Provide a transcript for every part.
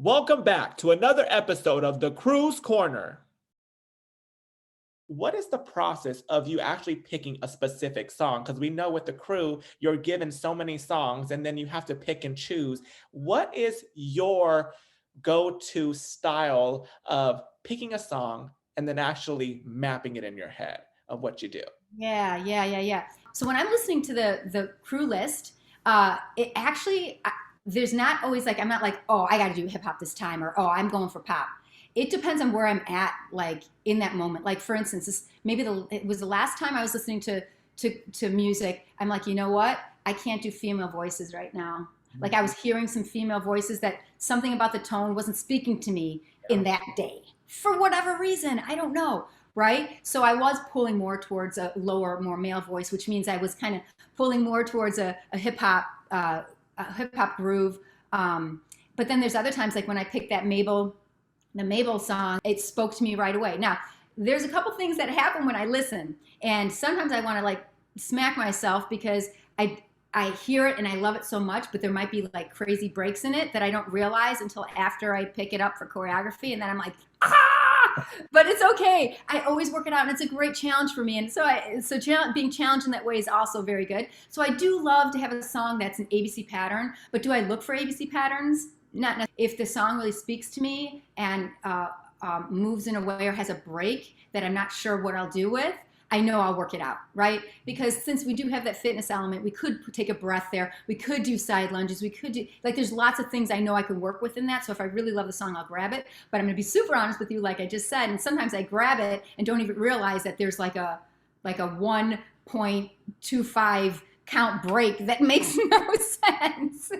Welcome back to another episode of the Crew's Corner. What is the process of you actually picking a specific song? Because we know with the crew, you're given so many songs and then you have to pick and choose. What is your go-to style of picking a song and then actually mapping it in your head of what you do? Yeah. So when I'm listening to the crew list, it actually there's not always like I'm not like, oh, I got to do hip hop this time, or oh, I'm going for pop. It depends on where I'm at, like in that moment. Like for instance, it was the last time I was listening to music. I'm like, you know what? I can't do female voices right now. Like I was hearing some female voices that something about the tone wasn't speaking to me in that day for whatever reason. I don't know, right? So I was pulling more towards a lower, more male voice, which means I was kind of pulling more towards a hip hop groove. But then there's other times like when I picked the Mabel song, it spoke to me right away. Now, there's a couple things that happen when I listen, and sometimes I want to like smack myself because I hear it and I love it so much, but there might be like crazy breaks in it that I don't realize until after I pick it up for choreography, and then I'm like, ah! But it's okay. I always work it out, and it's a great challenge for me. And being challenged in that way is also very good. So I do love to have a song that's an ABC pattern, but do I look for ABC patterns? Not necessarily. If the song really speaks to me and moves in a way or has a break that I'm not sure what I'll do with, I know I'll work it out, right? Because since we do have that fitness element, we could take a breath there. We could do side lunges. We could do, like, there's lots of things I know I can work with in that. So if I really love the song, I'll grab it. But I'm going to be super honest with you, like I just said. And sometimes I grab it and don't even realize that there's like a 1.25 count break that makes no sense.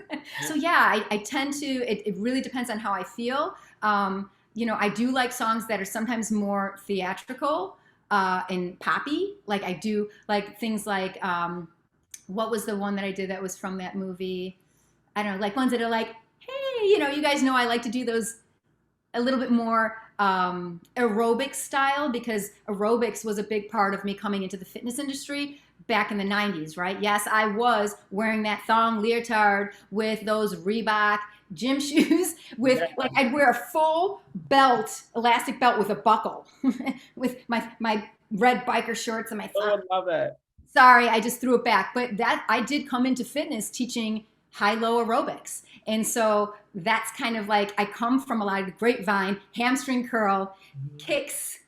So yeah, I tend to, it really depends on how I feel. I do like songs that are sometimes more theatrical and poppy. Like I do like things like, what was the one that I did that was from that movie? I don't know, like ones that are like, hey, you guys know I like to do those a little bit more aerobic style, because aerobics was a big part of me coming into the fitness industry back in the 90s, right? Yes, I was wearing that thong leotard with those Reebok gym shoes with like I'd wear a full belt, elastic belt with a buckle with my red biker shorts and my Oh, I thong. love it. Sorry, I just threw it back. But that I did come into fitness teaching high-low aerobics. And so that's kind of like I come from a lot of grapevine, hamstring curl, kicks,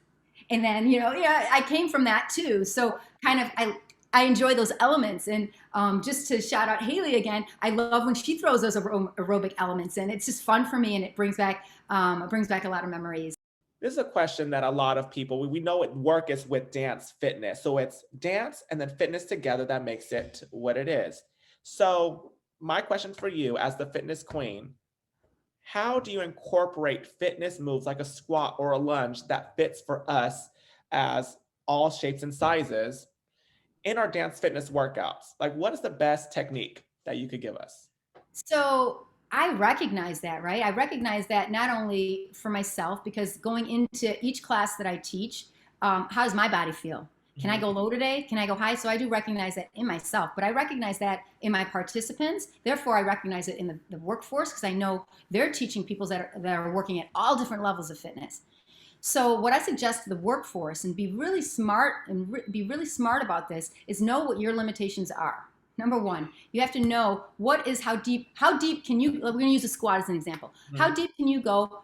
and then yeah, I came from that too. So kind of I enjoy those elements. And just to shout out Haley again, I love when she throws those aerobic elements in. It's just fun for me, and it brings back a lot of memories. This is a question that a lot of people, we know it work is with dance fitness. So it's dance and then fitness together that makes it what it is. So my question for you as the fitness queen, how do you incorporate fitness moves like a squat or a lunge that fits for us as all shapes and sizes in our dance fitness workouts? Like what is the best technique that you could give us? So I recognize that, right? I recognize that not only for myself, because going into each class that I teach, how does my body feel? Can I go low today? Can I go high? So I do recognize that in myself, but I recognize that in my participants. Therefore, I recognize it in the workforce, because I know they're teaching people that are working at all different levels of fitness. So what I suggest to the workforce, and be really smart and be really smart about this, is know what your limitations are. Number one, you have to know how deep can you, we're going to use a squat as an example. How deep can you go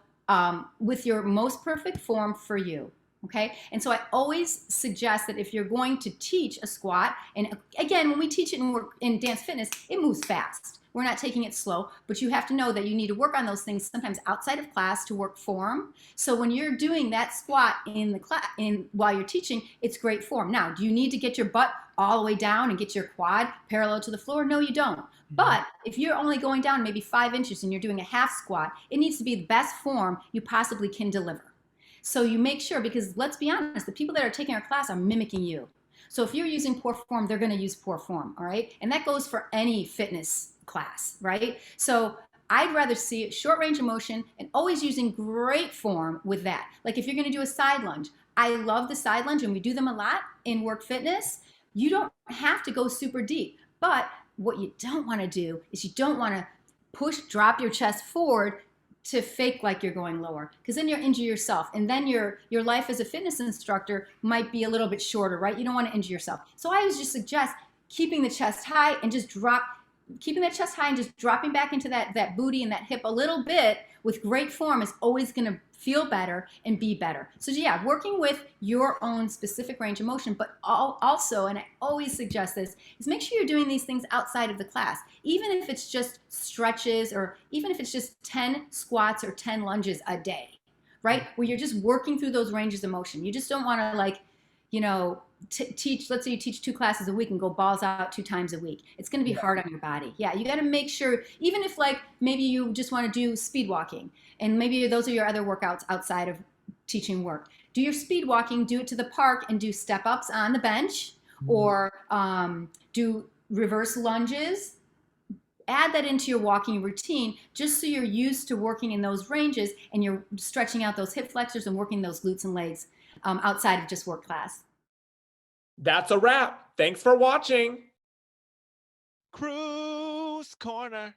with your most perfect form for you? Okay. And so I always suggest that if you're going to teach a squat, and again, when we teach it in dance fitness, it moves fast. We're not taking it slow, but you have to know that you need to work on those things sometimes outside of class to work form. So when you're doing that squat in the class, while you're teaching, it's great form. Now, do you need to get your butt all the way down and get your quad parallel to the floor? No, you don't. But if you're only going down maybe 5 inches and you're doing a half squat, it needs to be the best form you possibly can deliver. So you make sure, because let's be honest, the people that are taking our class are mimicking you. So if you're using poor form, they're going to use poor form, all right? And that goes for any fitness class, right? So I'd rather see short range of motion and always using great form with that. Like if you're going to do a side lunge, I love the side lunge, and we do them a lot in work fitness. You don't have to go super deep, but what you don't want to do is you don't want to drop your chest forward to fake like you're going lower, because then you'll injure yourself, and then your life as a fitness instructor might be a little bit shorter, right? You don't want to injure yourself. So I always just suggest keeping the chest high and just keeping that chest high and just dropping back into that booty and that hip a little bit with great form is always going to feel better and be better. So yeah, working with your own specific range of motion, but also, and I always suggest this, is make sure you're doing these things outside of the class. Even if it's just stretches, or even if it's just 10 squats or 10 lunges a day, right? Where you're just working through those ranges of motion. You just don't want to, like, you know, teach, let's say you teach 2 classes a week and go balls out 2 times a week. It's going to be hard on your body. Yeah, you got to make sure, even if like maybe you just want to do speed walking, and maybe those are your other workouts outside of teaching work. Do your speed walking, do it to the park, and do step ups on the bench, or do reverse lunges. Add that into your walking routine, just so you're used to working in those ranges and you're stretching out those hip flexors and working those glutes and legs outside of just work class. That's a wrap. Thanks for watching. Cruise Corner.